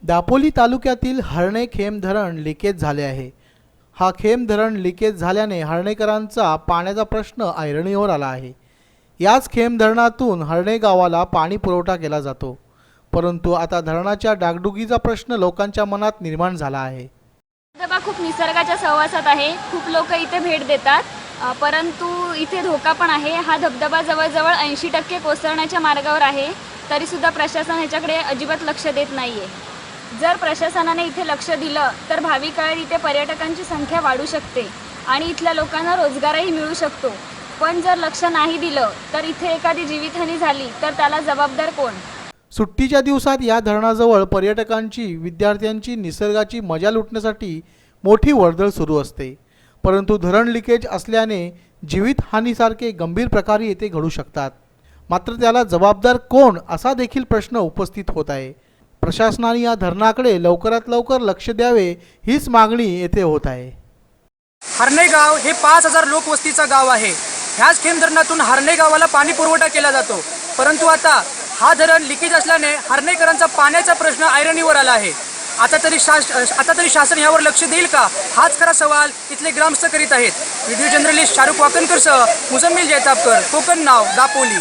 दापोली तालुक्यातील हर्णे खेम धरण लिकेज झाले आहे। हा खेम धरण लिकेज झाल्याने हर्णेकरांचा पाण्याचा प्रश्न ऐरणीवर आला आहे। याच खेम धरणातून हर्णे गावाला पाणी पुरवठा केला जातो, परंतु आता धरणाच्या डागडुगीचा प्रश्न लोकांच्या मनात निर्माण झाला आहे। धबधबा खूप निसर्गाच्या सहवासात आहे। खूप लोक इथे भेट देतात, परंतु इथे धोका पण आहे। हा धबधबा जवळजवळ 80% कोसळण्याच्या मार्गावर आहे, तरी सुद्धा प्रशासन ह्याच्याकडे अजिबात लक्ष देत नाहीये। जर प्रशासनाने इथे लक्ष दिलं तर भावी काळात इथे पर्यटकांची संख्या वाढू शकते आणि इथल्या लोकांना रोजगारही मिळू शकतो। पण जर लक्ष नाही दिलं तर इथे एखादी जीवितहानी झाली तर त्याला जबाबदार कोण? सुट्टीच्या दिवसात या धरणाजवळ पर्यटकांची, विद्यार्थ्यांची निसर्गाची मजा लुटण्यासाठी मोठी वर्दळ सुरू असते, परंतु धरण लिकेज असल्याने जीवितहानीसारखे गंभीर प्रकार येथे घडू शकतात। मात्र त्याला जबाबदार कोण असा देखील प्रश्न उपस्थित होत आहे। प्रशासनाने या धरणाकडे लवकरात लवकर लक्ष द्यावे हीच मागणी येथे होत आहे। हर्णे गाव हे 5000 लोकवस्तीचं गाव आहे। ह्याच खेम धरणातून हर्णे गावाला पाणी पुरवठा केला जातो, परंतु आता हा धरण लिकेज असल्याने हर्णेकरांचा पाण्याचा प्रश्न ऐरणीवर आला आहे। आता तरी शासन यावर लक्ष देईल का, हाच खरा सवाल इथले ग्रामस्थ करीत आहेत। व्हिडिओ जर्नलिस्ट शाहरुख वाकणकरसह मुजम्मिल जैतापकर, कोकण नाव, दापोली।